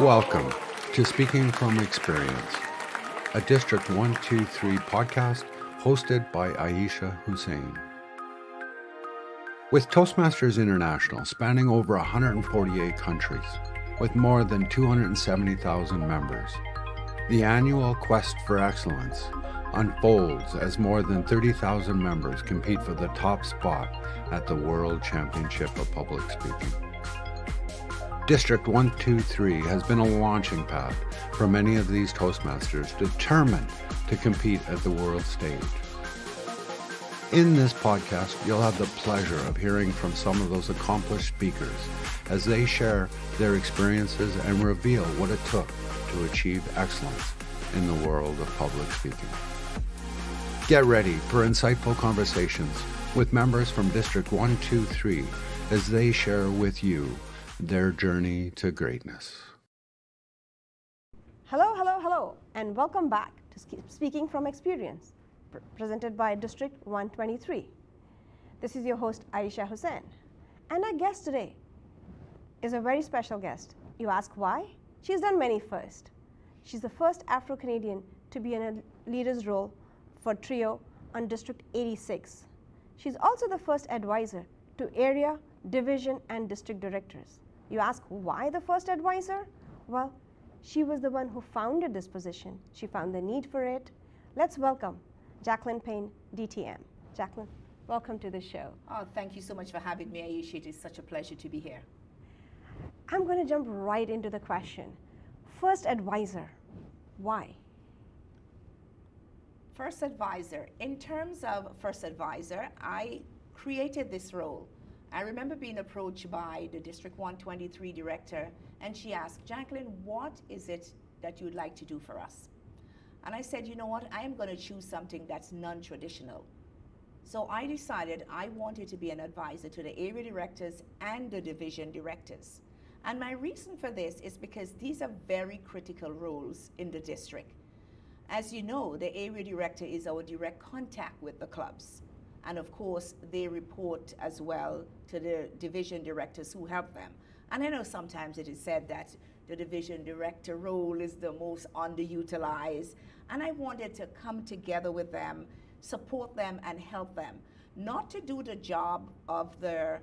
Welcome to Speaking from Experience, a District 123 podcast hosted by Ayesha Hussain. With Toastmasters International spanning over 148 countries, with more than 270,000 members, the annual quest for excellence unfolds as more than 30,000 members compete for the top spot at the World Championship of Public Speaking. District 123 has been a launching pad for many of these Toastmasters determined to compete at the world stage. In this podcast, you'll have the pleasure of hearing from some of those accomplished speakers as they share their experiences and reveal what it took to achieve excellence in the world of public speaking. Get ready for insightful conversations with members from District 123 as they share with you their journey to greatness. Hello, and welcome back to Speaking from Experience, presented by District 123. This is your host, Ayesha Hussain, and our guest today is a very special guest. You ask why? She's done many firsts. She's the first Afro-Canadian to be in a leader's role for TRIO on District 86. She's also the first advisor to area, division, and district directors. You ask why the first advisor? Well, she was the one who founded this position. She found the need for it. Let's welcome Jacklyn Payne, DTM. Jacklyn, welcome to the show. Oh, thank you so much for having me, Ayesha. It is such a pleasure to be here. I'm going to jump right into the question. First advisor, why? First advisor. In terms of first advisor, I created this role. I remember being approached by the District 123 director, and she asked, Jaclyn, what is it that you would like to do for us? And I said, you know what, I am going to choose something that's non-traditional. So I decided I wanted to be an advisor to the area directors and the division directors. And my reason for this is because these are very critical roles in the district. As you know, the area director is our direct contact with the clubs. And of course, they report as well to the division directors who help them. And I know sometimes it is said that the division director role is the most underutilized. And I wanted to come together with them, support them, and help them. Not to do the job of the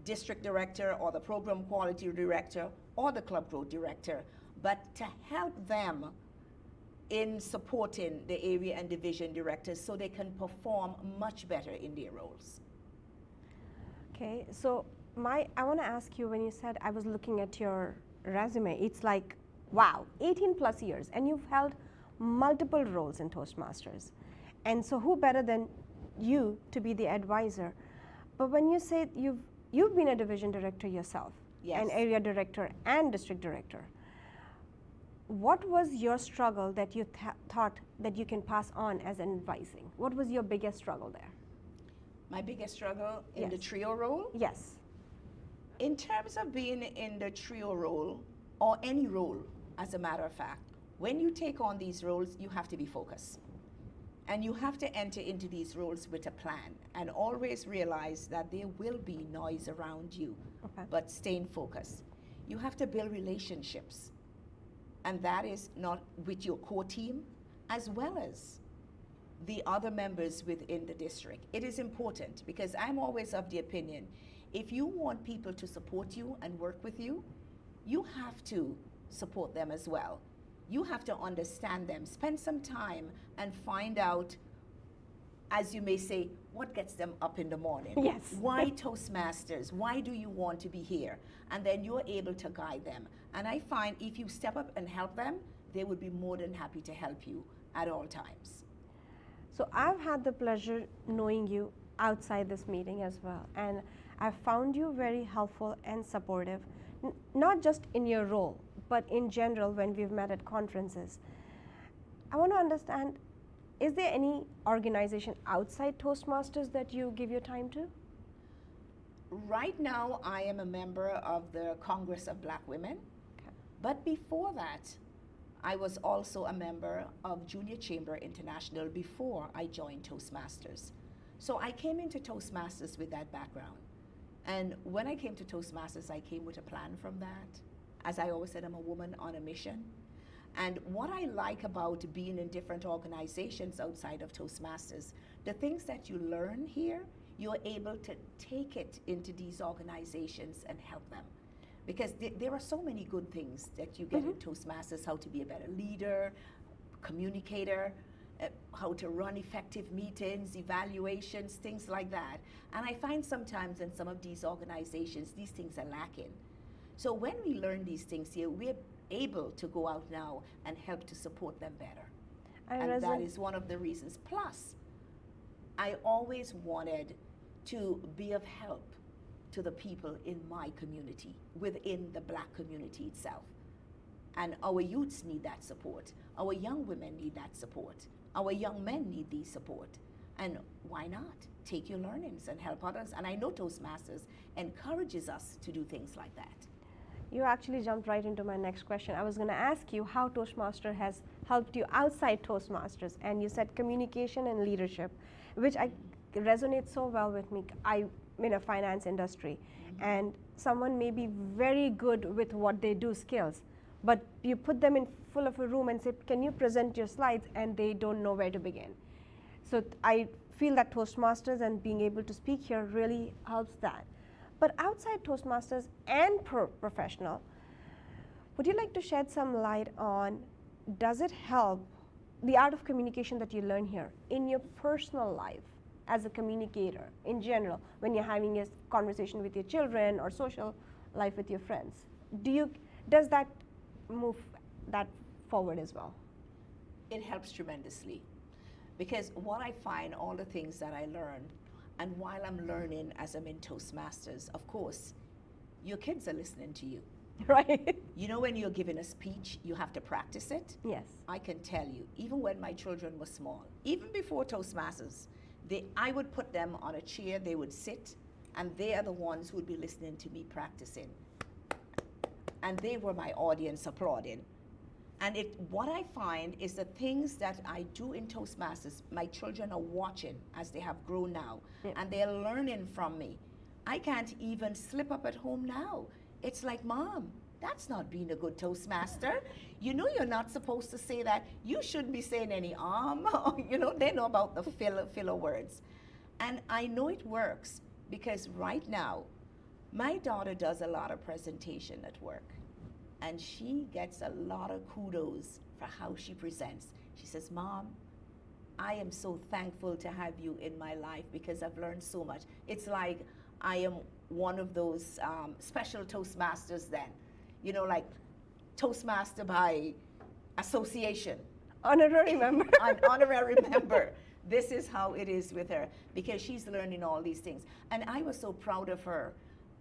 district director or the program quality director or the club growth director, but to help them in supporting the area and division directors so they can perform much better in their roles. Okay, so I want to ask you, when you said, I was looking at your resume, it's like, wow, 18 plus years, and you've held multiple roles in Toastmasters. And so who better than you to be the advisor? But when you say you've been a division director yourself, yes, an area director and district director, what was your struggle that you thought that you can pass on as an advising? What was your biggest struggle there? My biggest struggle in Yes. the trio role? Yes. In terms of being in the trio role, or any role, as a matter of fact, when you take on these roles, you have to be focused. And you have to enter into these roles with a plan, and always realize that there will be noise around you, Okay. but staying focused. You have to build relationships. And that is not with your core team, as well as the other members within the district. It is important because I'm always of the opinion, if you want people to support you and work with you, you have to support them as well. You have to understand them, spend some time and find out, as you may say, what gets them up in the morning. Yes. Why Toastmasters? Why do you want to be here? And then you're able to guide them. And I find if you step up and help them, they would be more than happy to help you at all times. So I've had the pleasure knowing you outside this meeting as well. And I've found you very helpful and supportive, not just in your role, but in general when we've met at conferences. I want to understand, is there any organization outside Toastmasters that you give your time to? Right now, I am a member of the Congress of Black Women. Okay. But before that, I was also a member of Junior Chamber International before I joined Toastmasters. So I came into Toastmasters with that background. And when I came to Toastmasters, I came with a plan from that. As I always said, I'm a woman on a mission. And what I like about being in different organizations outside of Toastmasters, the things that you learn here, you're able to take it into these organizations and help them. Because there are so many good things that you get in Toastmasters, how to be a better leader, communicator, how to run effective meetings, evaluations, things like that. And I find sometimes in some of these organizations, these things are lacking. So when we learn these things here, we're able to go out now and help to support them better. And that is one of the reasons. Plus, I always wanted to be of help to the people in my community, within the Black community itself. And our youths need that support. Our young women need that support. Our young men need the support. And why not? Take your learnings and help others. And I know Toastmasters encourages us to do things like that. You actually jumped right into my next question. I was going to ask you how Toastmaster has helped you outside Toastmasters, and you said communication and leadership, which resonates so well with me. I'm in a finance industry, and someone may be very good with what they do skills, but you put them in full of a room and say, can you present your slides, and they don't know where to begin. So I feel that Toastmasters and being able to speak here really helps that. But outside Toastmasters and professional, would you like to shed some light on, does it help the art of communication that you learn here in your personal life as a communicator in general, when you're having a conversation with your children or social life with your friends? Does that move that forward as well? It helps tremendously, because what I find, all the things that I learned, and while I'm learning as I'm in Toastmasters, of course, your kids are listening to you. Right. You know, when you're giving a speech, you have to practice it. Yes. I can tell you, even when my children were small, even before Toastmasters, I would put them on a chair, they would sit, and they are the ones who would be listening to me practicing. And they were my audience applauding. And what I find is the things that I do in Toastmasters, my children are watching as they have grown now, and they're learning from me. I can't even slip up at home now. It's like, Mom, that's not being a good Toastmaster. You know you're not supposed to say that. You shouldn't be saying any you know, they know about the filler words. And I know it works because right now, my daughter does a lot of presentation at work. And she gets a lot of kudos for how she presents. She says, Mom, I am so thankful to have you in my life because I've learned so much. It's like I am one of those special Toastmasters then. You know, like Toastmaster by association. Honorary member. An honorary member. This is how it is with her, because she's learning all these things. And I was so proud of her,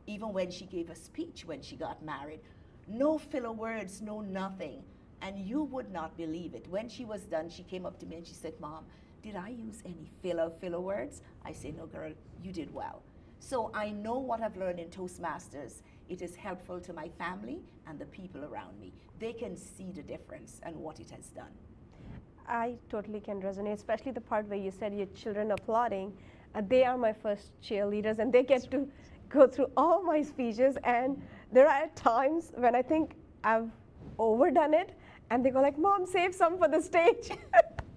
even when she gave a speech when she got married. No filler words, no nothing. And you would not believe it. When she was done, she came up to me and she said, Mom, did I use any filler words? I said, no, girl, you did well. So I know what I've learned in Toastmasters. It is helpful to my family and the people around me. They can see the difference and what it has done. I totally can resonate, especially the part where you said your children applauding. They are my first cheerleaders, and they get to go through all my speeches, and there are times when I think I've overdone it, and they go like, Mom, save some for the stage.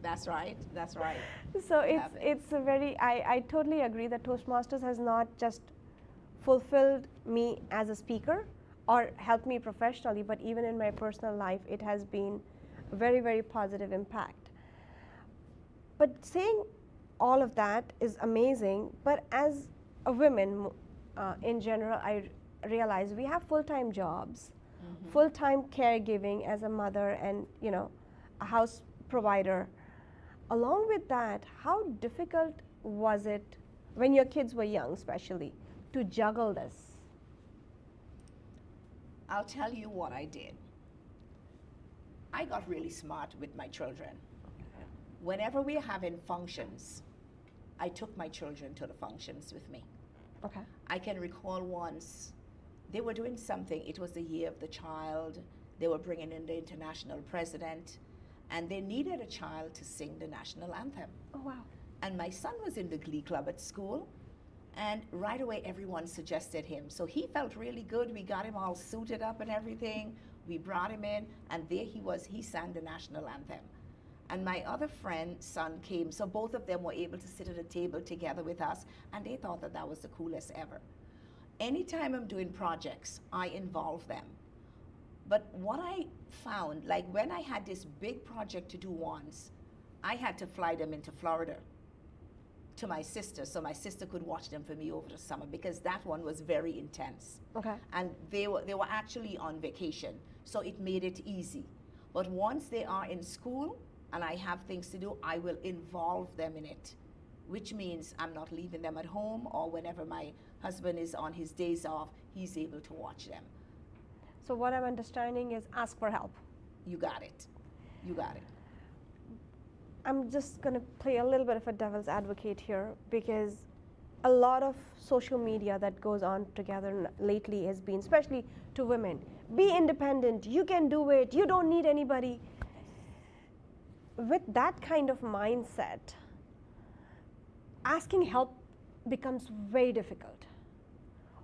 That's right, that's right. So it's a very, I totally agree that Toastmasters has not just fulfilled me as a speaker or helped me professionally, but even in my personal life, it has been a very, very positive impact. But saying all of that is amazing, but as a woman in general, I realize we have full-time jobs, full-time caregiving as a mother and, you know, a house provider. Along with that, how difficult was it when your kids were young, especially, to juggle this? I'll tell you what I did. I got really smart with my children. Whenever we're having functions, I took my children to the functions with me. Okay. I can recall once they were doing something. It was the year of the child. They were bringing in the international president, and they needed a child to sing the national anthem. Oh, wow. And my son was in the glee club at school, And right away, everyone suggested him. So he felt really good. We got him all suited up and everything. We brought him in, and there he was. He sang the national anthem. And my other friend's son came, so both of them were able to sit at a table together with us, and they thought that that was the coolest ever. Anytime I'm doing projects, I involve them. But what I found, like when I had this big project to do once, I had to fly them into Florida to my sister, so my sister could watch them for me over the summer, because that one was very intense. Okay. And they were actually on vacation, so it made it easy. But once they are in school and I have things to do, I will involve them in it, which means I'm not leaving them at home, or whenever my husband is on his days off, he's able to watch them. So what I'm understanding is ask for help. You got it. You got it. I'm just going to play a little bit of a devil's advocate here, because a lot of social media that goes on together lately has been, especially to women, be independent, you can do it, you don't need anybody. With that kind of mindset, asking help becomes very difficult.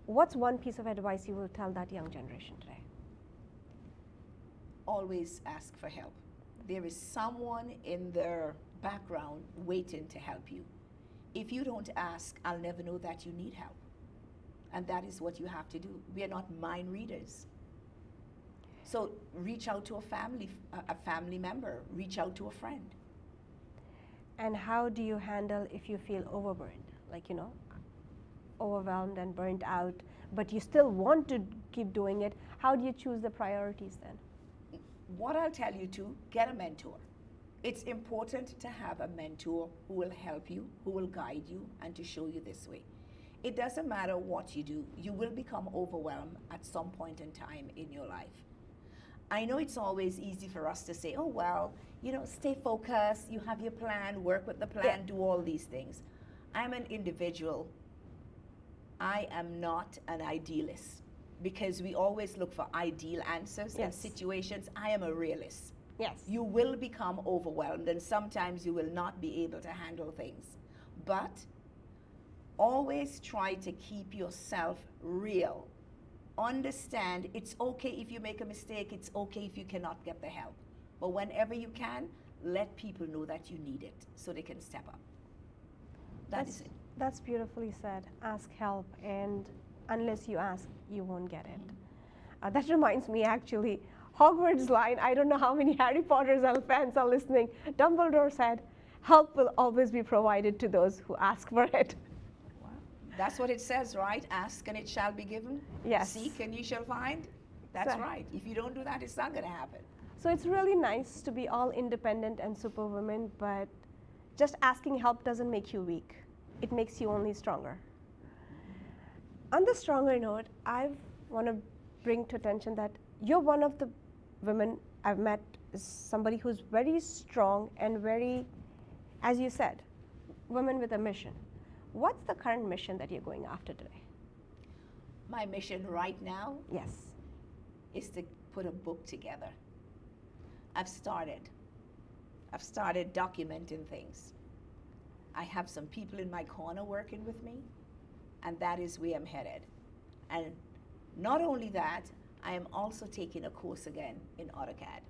What's one piece of advice you will tell that young generation today? Always ask for help. There is someone in their background waiting to help you. If you don't ask, I'll never know that you need help. And that is what you have to do. We are not mind readers. So reach out to a family member, reach out to a friend. And how do you handle if you feel overburdened, like, overwhelmed and burnt out, but you still want to keep doing it? How do you choose the priorities then? What I'll tell you to, get a mentor. It's important to have a mentor who will help you, who will guide you, and to show you this way. It doesn't matter what you do, you will become overwhelmed at some point in time in your life. I know it's always easy for us to say, oh, well, stay focused, you have your plan, work with the plan, do all these things. I'm an individual. I am not an idealist, because we always look for ideal answers in situations. I am a realist. Yes. You will become overwhelmed, and sometimes you will not be able to handle things. But always try to keep yourself real. Understand it's okay if you make a mistake, it's okay if you cannot get the help. But whenever you can, let people know that you need it so they can step up. That's it. That's beautifully said. Ask help, and unless you ask, you won't get it. That reminds me, actually, Hogwarts line, I don't know how many Harry Potter fans are listening. Dumbledore said, help will always be provided to those who ask for it. Wow. That's what it says, right? Ask and it shall be given. Yes. Seek and you shall find. That's right. If you don't do that, it's not going to happen. So it's really nice to be all independent and superwoman, but just asking help doesn't make you weak. It makes you only stronger. On the stronger note, I want to bring to attention that you're one of the women I've met, is somebody who's very strong and very, as you said, women with a mission. What's the current mission that you're going after today? My mission right now Yes. is to put a book together. I've started documenting things. I have some people in my corner working with me, and that is where I'm headed. And not only that, I am also taking a course again in AutoCAD.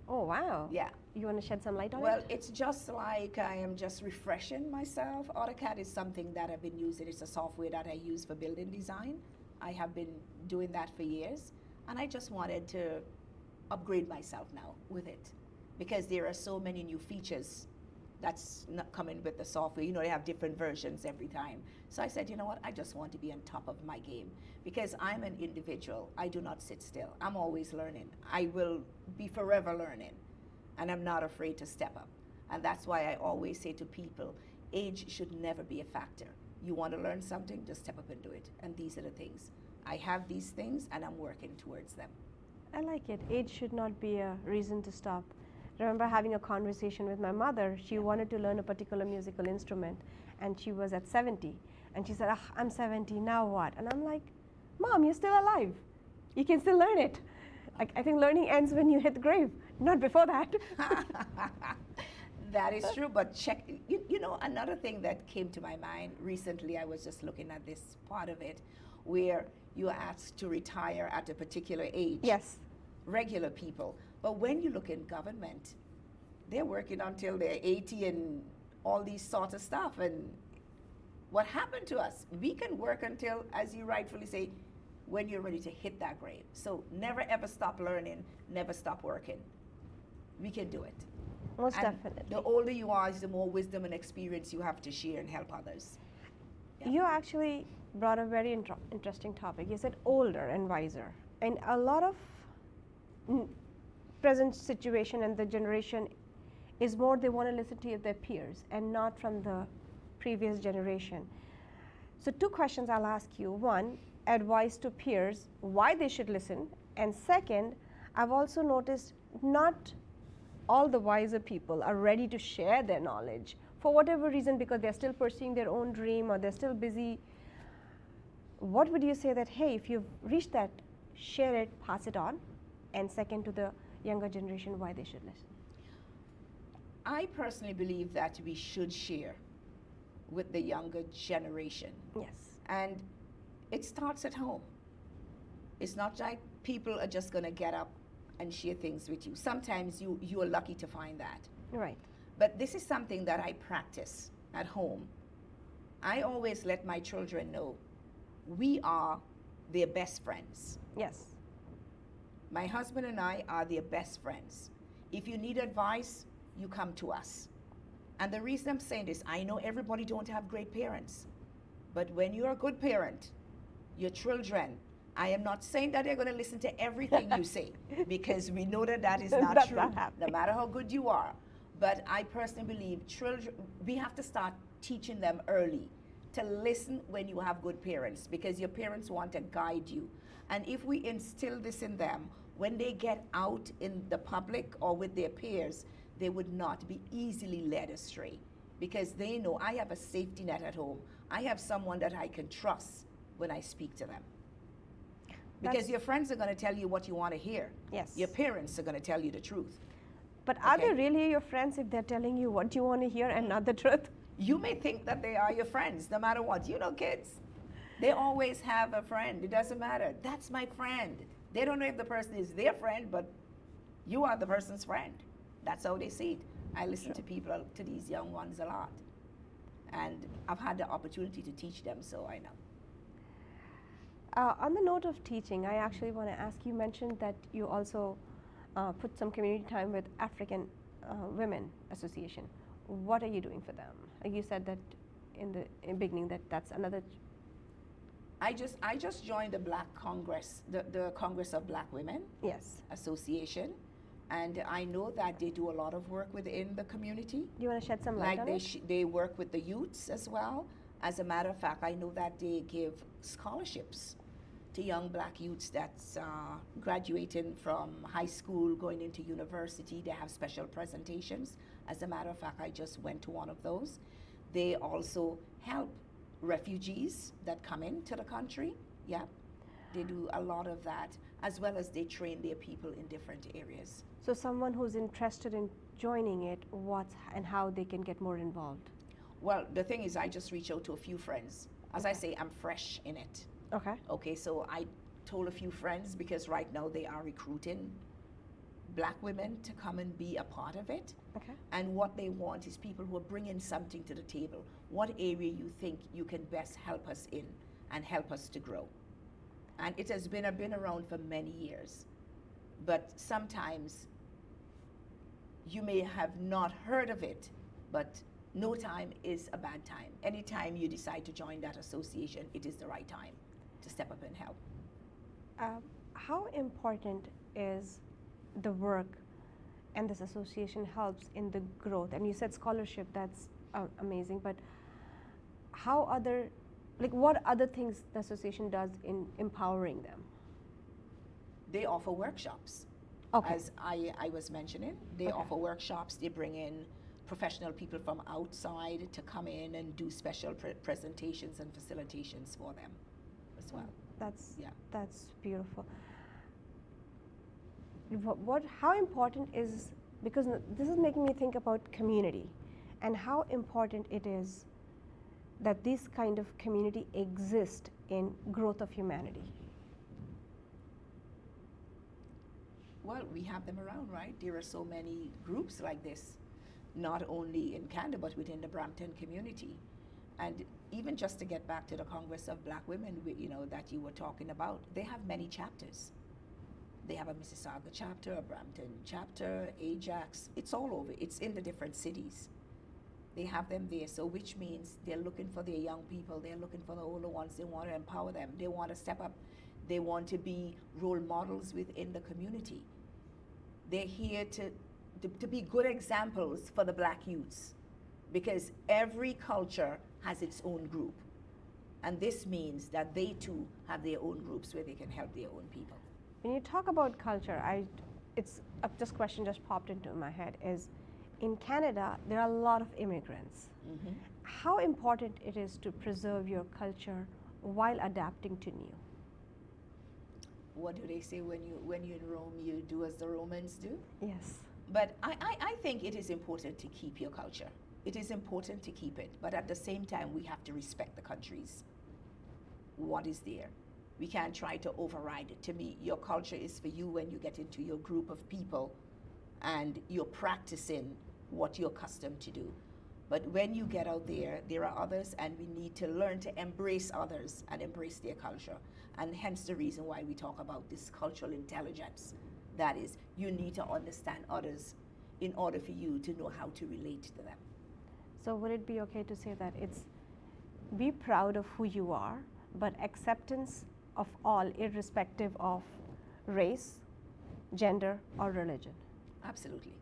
Oh, wow. Yeah. You want to shed some light on Well, it? it's just like I am just refreshing myself. AutoCAD is something that I've been using. It's a software that I use for building design. I have been doing that for years, and I just wanted to upgrade myself now with it, because there are so many new features that's not coming with the software. They have different versions every time. So I said, you know what, I just want to be on top of my game, because I'm an individual. I do not sit still. I'm always learning. I will be forever learning, and I'm not afraid to step up. And that's why I always say to people, age should never be a factor. You want to learn something, just step up and do it. And these are the things. I have these things, and I'm working towards them. I like it. Age should not be a reason to stop. I remember having a conversation with my mother. She wanted to learn a particular musical instrument, and she was at 70. And she said, I'm 70, now what? And I'm like, Mom, you're still alive. You can still learn it. I think learning ends when you hit the grave, not before that. That is true, but check, you know, another thing that came to my mind recently, I was just looking at this part of it, where you are asked to retire at a particular age. Yes. Regular people. But when you look in government, they're working until they're 80 and all these sorts of stuff. And what happened to us? We can work until, as you rightfully say, when you're ready to hit that grade. So never ever stop learning, never stop working. We can do it. Most And definitely. the older you are, the more wisdom and experience you have to share and help others. Yeah. You actually brought a very interesting topic. You said older and wiser. And a lot of present situation and the generation is more they want to listen to their peers and not from the previous generation. So two questions I'll ask you. One, advice to peers, why they should listen. And second, I've also noticed not all the wiser people are ready to share their knowledge for whatever reason, because they're still pursuing their own dream or they're still busy. What would you say that, hey, if you've reached that, share it, pass it on? And second, to the younger generation, why they should listen? I personally believe that we should share with the younger generation. Yes. And it starts at home. It's not like people are just going to get up and share things with you. Sometimes you are lucky to find that. Right. But this is something that I practice at home. I always let my children know we are their best friends. Yes. My husband and I are their best friends. If you need advice, you come to us. And the reason I'm saying this, I know everybody don't have great parents, but when you're a good parent, your children, I am not saying that they're going to listen to everything you say, because we know that that is not That's true, not happening. no matter how good you are. But I personally believe children, we have to start teaching them early to listen when you have good parents, because your parents want to guide you. And if we instill this in them, when they get out in the public or with their peers, they would not be easily led astray, because they know I have a safety net at home. I have someone that I can trust when I speak to them. Because That's- your friends are going to tell you what you want to hear. Yes. Your parents are going to tell you the truth. But are Okay. they really your friends if they're telling you what you want to hear and not the truth? You may think that they are your friends, no matter what. You know, kids, they always have a friend. It doesn't matter. That's my friend. They don't know if the person is their friend, but you are the person's friend. That's how they see it. I listen to people, to these young ones a lot. And I've had the opportunity to teach them, so I know. On the note of teaching, I actually want to ask, you mentioned that you also put some community time with African Women Association. What are you doing for them? You said that in the beginning that that's another. I just joined the Black Congress, the Congress of Black Women Yes. Association, and I know that they do a lot of work within the community. Do you want to shed some light Like on it? they work with the youths as well. As a matter of fact, I know that they give scholarships to young black youths that's graduating from high school, going into university. They have special presentations. As a matter of fact, I just went to one of those. They also help refugees that come into the country. Yeah, they do a lot of that, as well as they train their people in different areas. So someone who's interested in joining it, what and how they can get more involved? Well, the thing is, I just reach out to a few friends. As I Okay. say, I'm fresh in it. Okay. Okay, so I told a few friends, because right now they are recruiting black women to come and be a part of it. Okay. And what they want is people who are bringing something to the table. What area you think you can best help us in and help us to grow. And it has been around for many years. But sometimes you may have not heard of it, but no time is a bad time. Anytime you decide to join that association, it is the right time to step up and help. How important is the work and this association helps in the growth? And you said scholarship, that's amazing, but how other, like what other things the association does in empowering them? They offer workshops. Okay. As I was mentioning, they Okay. offer workshops. They bring in professional people from outside to come in and do special presentations and facilitations for them as well. Yeah. That's beautiful. How important is, because this is making me think about community and how important it is that this kind of community exist in growth of humanity? Well, we have them around, right? There are so many groups like this, not only in Canada, but within the Brampton community. And even just to get back to the Congress of Black Women, that you were talking about, they have many chapters. They have a Mississauga chapter, a Brampton chapter, Ajax. It's all over. It's in the different cities. They have them there, so which means they're looking for their young people. They're looking for the older ones. They want to empower them. They want to step up. They want to be role models within the community. They're here to be good examples for the Black youths, because every culture has its own group. And this means that they too have their own groups where they can help their own people. When you talk about culture, this question just popped into my head is, in Canada, there are a lot of immigrants. Mm-hmm. How important it is to preserve your culture while adapting to new? What do they say, when you're in Rome, you do as the Romans do? Yes. But I think it is important to keep your culture. It is important to keep it, but at the same time, we have to respect the countries. What is there? We can't try to override it. To me, your culture is for you when you get into your group of people and you're practicing what you're accustomed to do. But when you get out there, there are others, and we need to learn to embrace others and embrace their culture. And hence the reason why we talk about this cultural intelligence. That is, you need to understand others in order for you to know how to relate to them. So would it be okay to say that it's be proud of who you are, but acceptance of all, irrespective of race, gender, or religion? Absolutely.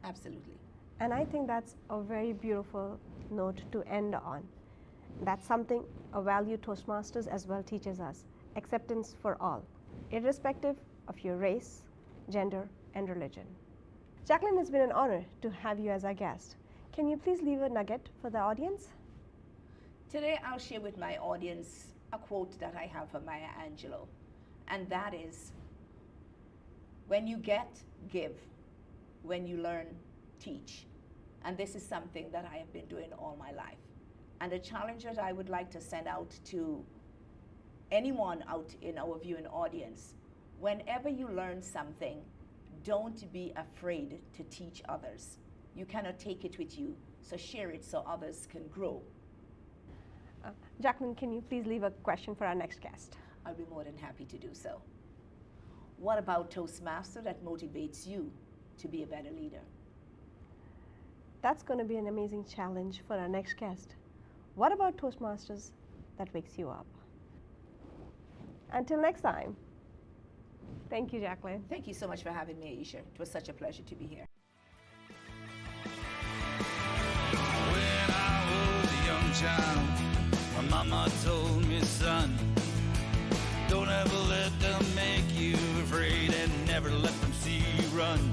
Absolutely. And I think that's a very beautiful note to end on. That's something a value Toastmasters as well teaches us. Acceptance for all, irrespective of your race, gender, and religion. Jaclyn, it's been an honor to have you as our guest. Can you please leave a nugget for the audience? Today, I'll share with my audience a quote that I have from Maya Angelou, and that is, when you get, give. When you learn, teach. And this is something that I have been doing all my life. And the challenge that I would like to send out to anyone out in our viewing audience, whenever you learn something, don't be afraid to teach others. You cannot take it with you, so share it so others can grow. Jaclyn, can you please leave a question for our next guest? I'll be more than happy to do so. What about Toastmaster that motivates you to be a better leader? That's going to be an amazing challenge for our next guest. What about Toastmasters that wakes you up? Until next time. Thank you, Jaclyn. Thank you so much for having me, Ayesha. It was such a pleasure to be here. When I was a young child, my mama told me, son, don't ever let them make you afraid, and never let them see you run.